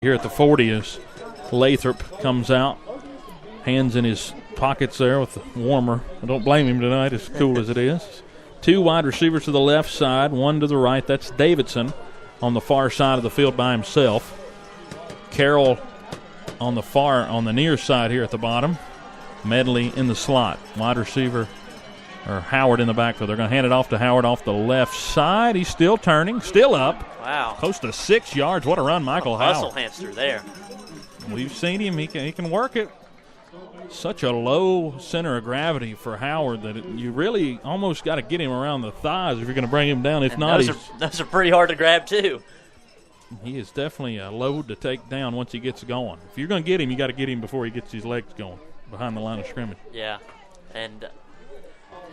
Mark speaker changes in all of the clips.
Speaker 1: Here at the 40 as Lathrop comes out, hands in his pockets there with the warmer. I don't blame him tonight, as cool as it is. Two wide receivers to the left side, one to the right. That's Davidson on the far side of the field by himself. Carroll on the near side here at the bottom. Medley in the slot. Wide receiver, or Howard in the backfield. They're going to hand it off to Howard off the left side. He's still turning, still up.
Speaker 2: Wow.
Speaker 1: Close to 6 yards. What a run, Michael Howard.
Speaker 2: Hustle hamster there.
Speaker 1: We've seen him. He can work it. Such a low center of gravity for Howard that you really almost got to get him around the thighs if you're going to bring him down. If not,
Speaker 2: those are pretty hard to grab, too.
Speaker 1: He is definitely a load to take down once he gets going. If you're going to get him, you got to get him before he gets his legs going behind the line of scrimmage.
Speaker 2: Yeah. And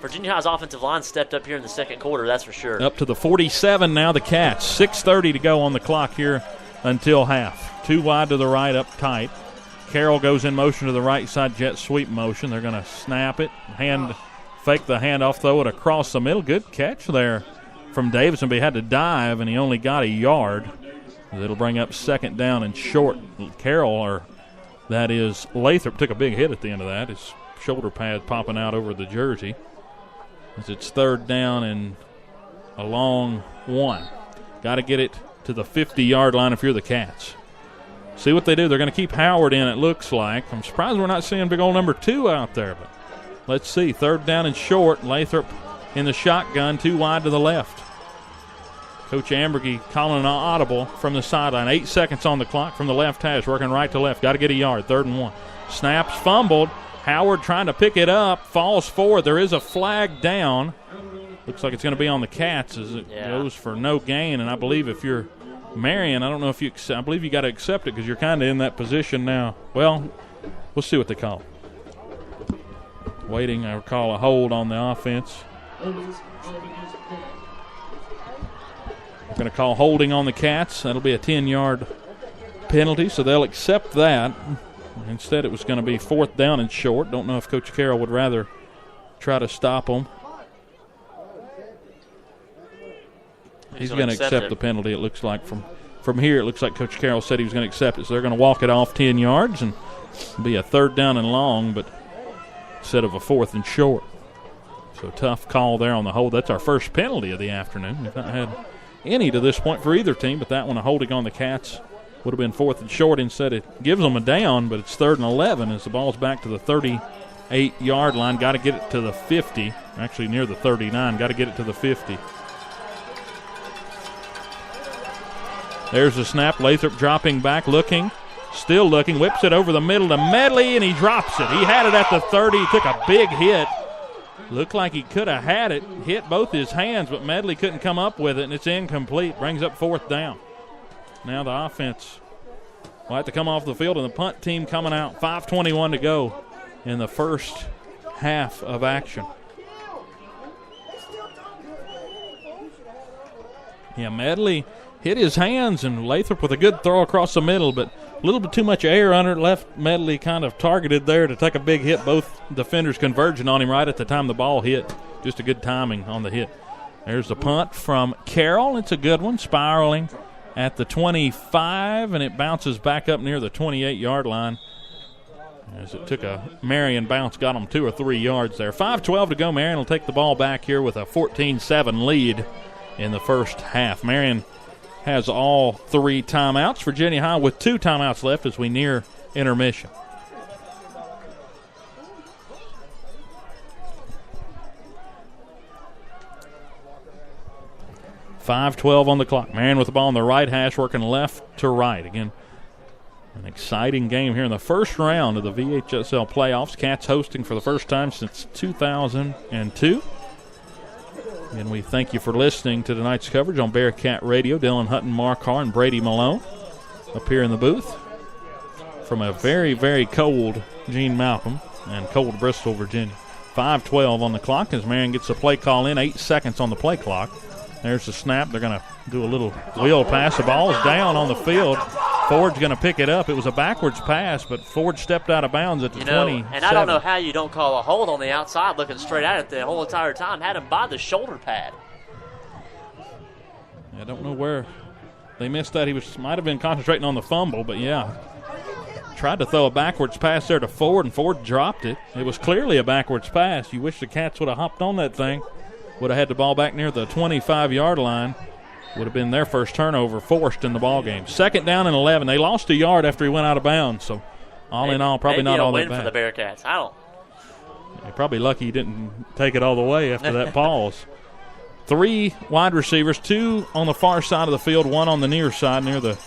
Speaker 2: Virginia High's offensive line stepped up here in the second quarter, that's for sure.
Speaker 1: Up to the 47 now, the Cats. 6:30 to go on the clock here until half. Two wide to the right, up tight. Carroll goes in motion to the right side, jet sweep motion. They're going to snap it, fake the handoff, throw it across the middle. Good catch there from Davidson, but he had to dive, and he only got a yard. It'll bring up second down and short. Lathrop took a big hit at the end of that. His shoulder pad popping out over the jersey. As it's third down and a long one. Got to get it to the 50-yard line if you're the Cats. See what they do. They're going to keep Howard in, it looks like. I'm surprised we're not seeing big old number 2 out there, but let's see. Third down and short. Lathrop in the shotgun, 2 wide to the left. Coach Ambergy calling an audible from the sideline. 8 seconds on the clock from the left hash, working right to left. Got to get a yard. 3rd and 1. Snaps fumbled. Howard trying to pick it up, falls forward. There is a flag down. Looks like it's going to be on the Cats as it goes for no gain. And I believe if you're Marion, I don't know if you accept. I believe you got to accept it because you're kind of in that position now. Well, we'll see what they call. Waiting, I recall a hold on the offense. We're going to call holding on the Cats. That'll be a 10-yard penalty, so they'll accept that. Instead, it was going to be 4th down and short. Don't know if Coach Carroll would rather try to stop them. He's going to accept the penalty, it looks like. From here, it looks like Coach Carroll said he was going to accept it. So they're going to walk it off 10 yards and be a 3rd down and long, but instead of a 4th and short. So tough call there on the hold. That's our first penalty of the afternoon. We've not had any to this point for either team, but that one, a holding on the Cats, would have been 4th and short. Instead, it gives them a down, but it's 3rd and 11 as the ball's back to the 38-yard line. Got to get it to the 50, actually near the 39. Got to get it to the 50. There's the snap. Lathrop dropping back, still looking, whips it over the middle to Medley, and he drops it. He had it at the 30. He took a big hit. Looked like he could have had it, hit both his hands, but Medley couldn't come up with it, and it's incomplete. Brings up 4th down. Now the offense will have to come off the field, and the punt team coming out. 5:21 to go in the first half of action. Yeah, Medley hit his hands, and Lathrop with a good throw across the middle, but a little bit too much air under it. Left Medley kind of targeted there to take a big hit. Both defenders converging on him right at the time the ball hit. Just a good timing on the hit. There's the punt from Carroll. It's a good one, spiraling at the 25, and it bounces back up near the 28-yard line. As it took a Marion bounce, got them 2 or 3 yards there. 5:12 to go. Marion will take the ball back here with a 14-7 lead in the first half. Marion has all 3 timeouts. Virginia High with 2 timeouts left as we near intermission. .5:12 on the clock. Marion with the ball on the right hash, working left to right. Again, an exciting game here in the first round of the VHSL playoffs. Cats hosting for the first time since 2002. And we thank you for listening to tonight's coverage on Bearcat Radio. Dylan Hutton, Mark Harr, and Brady Malone up here in the booth from a very, very cold Gene Malcolm and cold Bristol, Virginia. 5:12 on the clock as Marion gets the play call in. 8 seconds on the play clock. There's the snap. They're going to do a little wheel pass. The ball's down on the field. Ford's going to pick it up. It was a backwards pass, but Ford stepped out of bounds at the 20.
Speaker 2: And I don't know how you don't call a hold on the outside looking straight at it the whole entire time. Had him by the shoulder pad.
Speaker 1: I don't know where They missed that. He might have been concentrating on the fumble, but yeah. Tried to throw a backwards pass there to Ford, and Ford dropped it. It was clearly a backwards pass. You wish the Cats would have hopped on that thing. Would have had the ball back near the 25-yard line. Would have been their first turnover forced in the ball game. 2nd down and 11. They lost a yard after he went out of bounds, so all in all, probably not all that bad.
Speaker 2: Maybe a win for the Bearcats. I don't.
Speaker 1: You're probably lucky he didn't take it all the way after that pause. 3 wide receivers, 2 on the far side of the field, 1 on the near side near the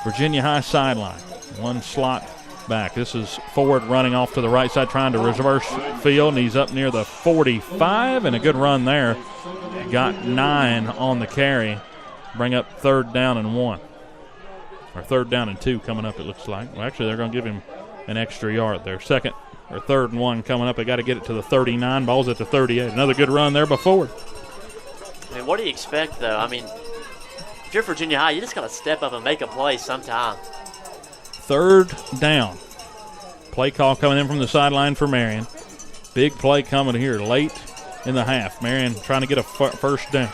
Speaker 1: Virginia High sideline. 1 slot back. This is Ford running off to the right side trying to reverse field, and he's up near the 45, and a good run there. Got 9 on the carry. Bring up 3rd down and 1. Or 3rd down and 2 coming up, it looks like. Well, actually, they're going to give him an extra yard there. 2nd or 3rd and 1 coming up. They got to get it to the 39. Ball's at the 38. Another good run there by Ford.
Speaker 2: I mean, what do you expect, though? I mean, if you're Virginia High, you just got to step up and make a play sometime.
Speaker 1: 3rd down. Play call coming in from the sideline for Marion. Big play coming here late in the half. Marion trying to get a first down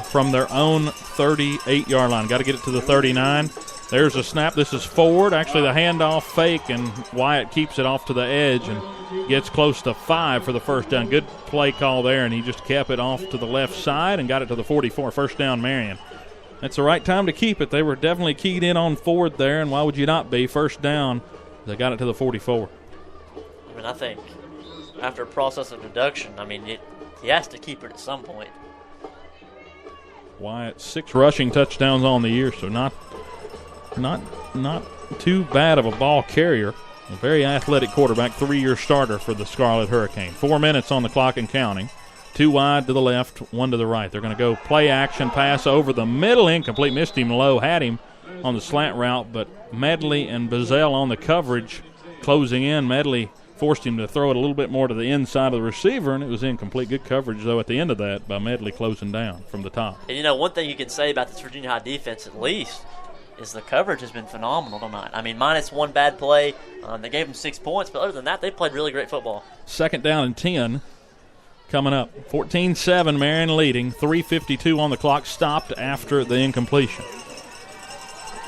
Speaker 1: from their own 38-yard line. Got to get it to the 39. There's a snap. This is Ford. Actually, the handoff fake, and Wyatt keeps it off to the edge and gets close to 5 for the first down. Good play call there, and he just kept it off to the left side and got it to the 44. First down, Marion. That's the right time to keep it. They were definitely keyed in on Ford there, and why would you not be? First down, they got it to the 44.
Speaker 2: I mean, I think after a process of deduction, I mean, he has to keep it at some point.
Speaker 1: Wyatt, 6 rushing touchdowns on the year, so not too bad of a ball carrier. A very athletic quarterback, 3-year starter for the Scarlet Hurricane. 4 minutes on the clock and counting. 2 wide to the left, 1 to the right. They're going to go play action pass over the middle, incomplete. Missed him low, had him on the slant route, but Medley and Bazell on the coverage closing in. Medley forced him to throw it a little bit more to the inside of the receiver, and it was incomplete. Good coverage, though, at the end of that by Medley closing down from the top.
Speaker 2: And, you know, one thing you can say about this Virginia High defense at least is the coverage has been phenomenal tonight. I mean, minus 1 bad play. They gave them 6 points, but other than that, they played really great football.
Speaker 1: 2nd down and 10 coming up. 14-7, Marion leading. 3:52 on the clock, stopped after the incompletion.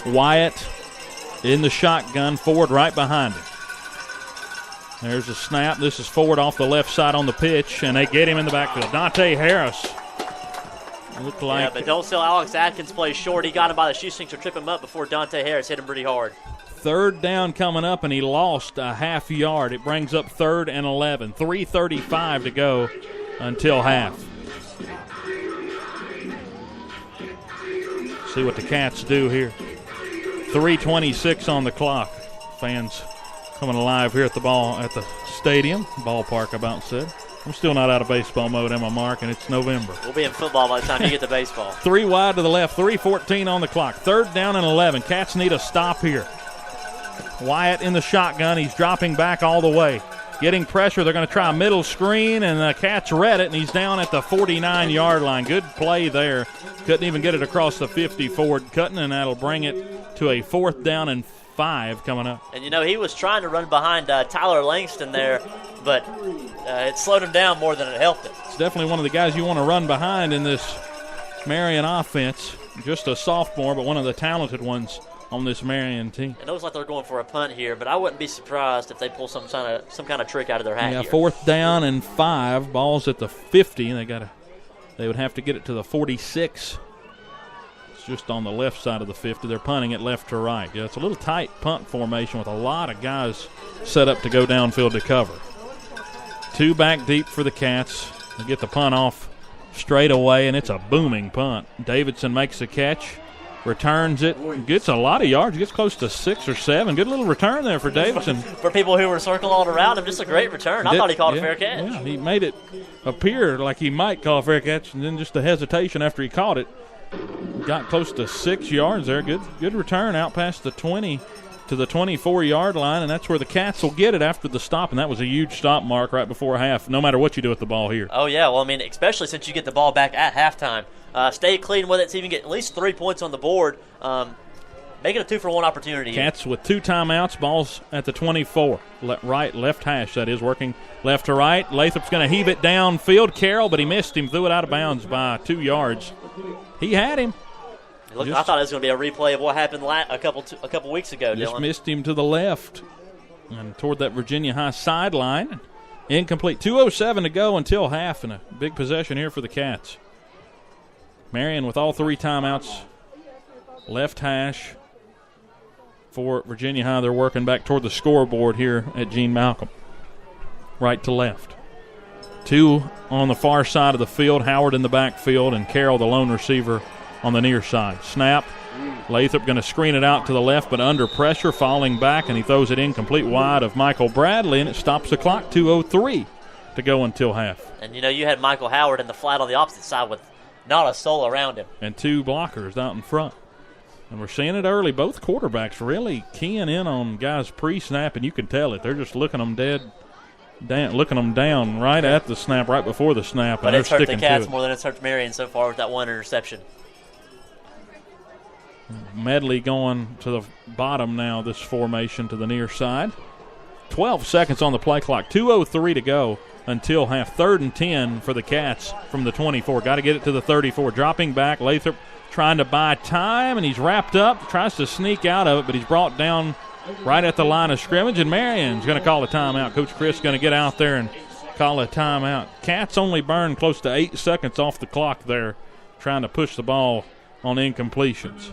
Speaker 1: Wyatt in the shotgun, Ford right behind him. There's a snap. This is Ford off the left side on the pitch, and they get him in the backfield. Dante Harris. Looked like.
Speaker 2: Yeah, but don't sell Alex Atkins plays short. He got him by the shoestrings to trip him up before Dante Harris hit him pretty hard.
Speaker 1: 3rd down coming up, and he lost a half yard. It brings up 3rd and 11. 3:35 to go until half. See what the Cats do here. 3:26 on the clock. Fans coming alive here at the stadium, ballpark, about said. I'm still not out of baseball mode, am I, Mark? And it's November.
Speaker 2: We'll be in football by the time you get to baseball.
Speaker 1: 3 wide to the left, 3:14 on the clock. 3rd down and 11. Cats need a stop here. Wyatt in the shotgun. He's dropping back all the way. Getting pressure. They're going to try a middle screen, and the Cats read it, and he's down at the 49-yard line. Good play there. Couldn't even get it across the 50 Ford cutting, and that'll bring it to a 4th down and 5 coming up.
Speaker 2: And, you know, he was trying to run behind Tyler Langston there, but it slowed him down more than it helped him.
Speaker 1: It's definitely one of the guys you want to run behind in this Marion offense. Just a sophomore, but one of the talented ones on this Marion team.
Speaker 2: It looks like they're going for a punt here, but I wouldn't be surprised if they pull some kind of trick out of their hat here.
Speaker 1: 4th down and 5. Ball's at the 50, and they would have to get it to the 46. It's just on the left side of the 50. They're punting it left to right. Yeah, it's a little tight punt formation with a lot of guys set up to go downfield to cover. 2 back deep for the Cats. They get the punt off straight away, and it's a booming punt. Davidson makes the catch. Returns it, gets a lot of yards, gets close to 6 or 7. Good little return there for Davidson.
Speaker 2: For people who were circling all around him, just a great return. I thought he called a fair catch.
Speaker 1: Yeah, he made it appear like he might call a fair catch, and then just the hesitation after he caught it. Got close to 6 yards there. Good return out past the 20 to the 24-yard line, and that's where the Cats will get it after the stop, and that was a huge stop mark right before half, no matter what you do with the ball here.
Speaker 2: Oh, yeah. Well, I mean, especially since you get the ball back at halftime. Stay clean with it to even get at least 3 points on the board. Make it a 2-for-1 opportunity.
Speaker 1: Cats with 2 timeouts. Ball's at the 24. Left hash, that is, working left to right. Lathrop's going to heave it downfield. Carroll, but he missed him, threw it out of bounds by 2 yards. He had him.
Speaker 2: I thought it was going to be a replay of what happened a couple weeks ago,
Speaker 1: Just
Speaker 2: Dylan.
Speaker 1: missed him to the left and toward that Virginia High sideline. Incomplete. 2:07 to go until half, and a big possession here for the Cats. Marion with all 3 timeouts. Left hash for Virginia High. They're working back toward the scoreboard here at Gene Malcolm. Right to left. 2 on the far side of the field. Howard in the backfield, and Carroll, the lone receiver, on the near side. Snap. Lathrop going to screen it out to the left, but under pressure, falling back, and he throws it incomplete wide of Michael Bradley, and it stops the clock. 2:03 to go until half.
Speaker 2: And, you had Michael Howard in the flat on the opposite side with not a soul around him.
Speaker 1: And 2 blockers out in front. And we're seeing it early. Both quarterbacks really keying in on guys pre-snap, and you can tell it. They're just looking them down right at the snap, right before the snap.
Speaker 2: But
Speaker 1: and
Speaker 2: it's hurt the Cats
Speaker 1: it.
Speaker 2: more than it's hurt Marion so far with that one interception.
Speaker 1: Medley going to the bottom now, this formation to the near side. 12 seconds on the play clock. 2:03 to go until half. 3rd and 10 for the Cats from the 24. Got to get it to the 34. Dropping back, Lathrop trying to buy time, and he's wrapped up. Tries to sneak out of it, but he's brought down right at the line of scrimmage, and Marion's going to call a timeout. Coach Chris going to get out there and call a timeout. Cats only burned close to 8 seconds off the clock there, trying to push the ball on incompletions.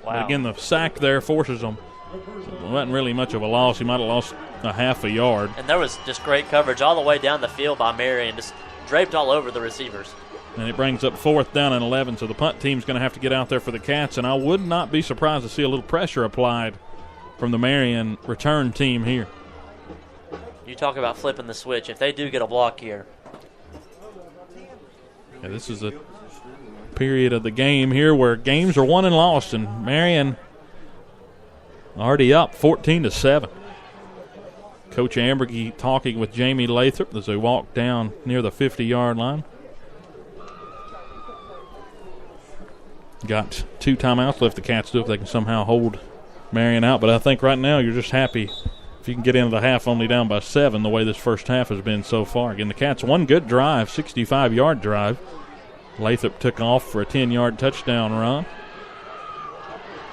Speaker 2: Wow.
Speaker 1: But again, the sack there forces them. It wasn't really much of a loss. He might have lost a half a yard.
Speaker 2: And there was just great coverage all the way down the field by Marion, just draped all over the receivers.
Speaker 1: And it brings up 4th down and 11, so the punt team's going to have to get out there for the Cats, and I would not be surprised to see a little pressure applied from the Marion return team here.
Speaker 2: You talk about flipping the switch. If they do get a block here.
Speaker 1: Yeah, this is a period of the game here where games are won and lost, and Marion already up 14-7. Coach Ambergy talking with Jamie Lathrop as they walk down near the 50-yard line. Got 2 timeouts left. The Cats do if they can somehow hold Marion out, but I think right now you're just happy if you can get into the half only down by 7 the way this first half has been so far. Again, the Cats one good drive, 65-yard drive. Lathrop took off for a 10-yard touchdown run.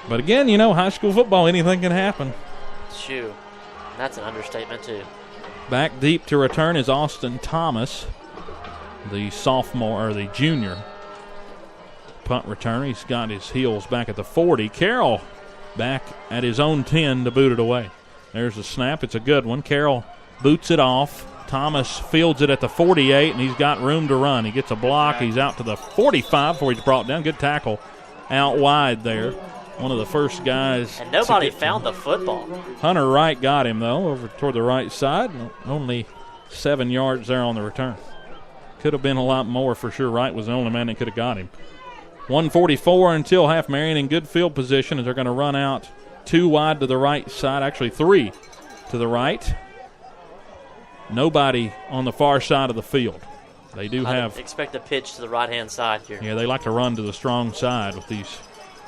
Speaker 1: But again, high school football, anything can happen.
Speaker 2: Shoo. That's an understatement, too.
Speaker 1: Back deep to return is Austin Thomas, the sophomore, or the junior punt returner. He's got his heels back at the 40. Carroll back at his own 10 to boot it away. There's the snap. It's a good one. Carroll boots it off. Thomas fields it at the 48, and he's got room to run. He gets a block. He's out to the 45 before he's brought down. Good tackle out wide there. One of the first guys.
Speaker 2: And nobody found the football.
Speaker 1: Hunter Wright got him, though, over toward the right side. Only 7 yards there on the return. Could have been a lot more for sure. Wright was the only man that could have got him. 1:44 until half. Marion in good field position as they're going to run out 2 wide to the right side. Actually 3 to the right. Nobody on the far side of the field. They do have.
Speaker 2: Expect a pitch to the right-hand side here.
Speaker 1: Yeah, they like to run to the strong side with these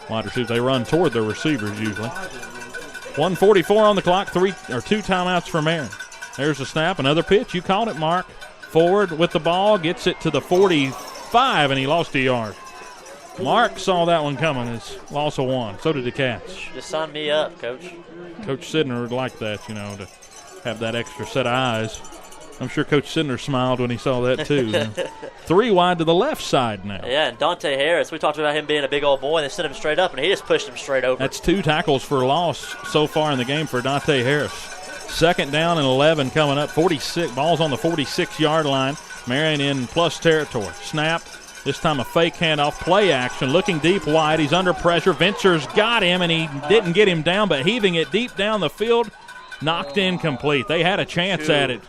Speaker 1: wide receivers. They run toward their receivers usually. 1:44 on the clock. 2 timeouts for Marion. There's the snap. Another pitch. You called it, Mark. Forward with the ball. Gets it to the 45, and he lost a yard. Mark saw that one coming. It's loss of 1. So did the Cats.
Speaker 2: Just sign me up, Coach.
Speaker 1: Coach Sidner would like that, to have that extra set of eyes. I'm sure Coach Sidner smiled when he saw that, too. 3 wide to the left side now.
Speaker 2: Yeah, and Dante Harris, we talked about him being a big old boy. They sent him straight up, and he just pushed him straight over.
Speaker 1: That's 2 tackles for loss so far in the game for Dante Harris. 2nd down and 11 coming up. 46 balls on the 46-yard line. Marion in plus territory. Snap. This time a fake handoff, play action, looking deep wide. He's under pressure. Venture's got him, and he didn't get him down, but heaving it deep down the field, knocked incomplete. They had a chance at it.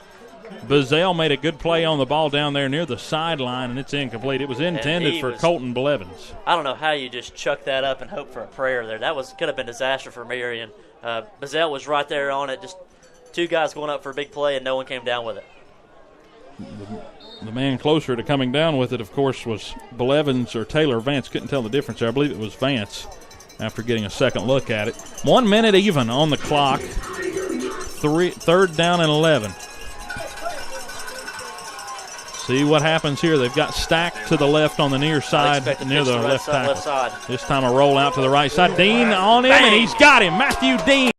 Speaker 1: Bazell made a good play on the ball down there near the sideline, and it's incomplete. It was intended for Colton Blevins.
Speaker 2: I don't know how you just chuck that up and hope for a prayer there. That could have been a disaster for Marion. Bazell was right there on it, just 2 guys going up for a big play, and no one came down with it.
Speaker 1: The man closer to coming down with it, of course, was Blevins or Taylor Vance. Couldn't tell the difference there. I believe it was Vance after getting a second look at it. 1 minute even on the clock. 3rd down and 11. See what happens here. They've got Stack to the left on the near side, near the left tackle.
Speaker 2: Left side.
Speaker 1: This time a roll out to the right side. Dean on him, and he's got him. Matthew Dean.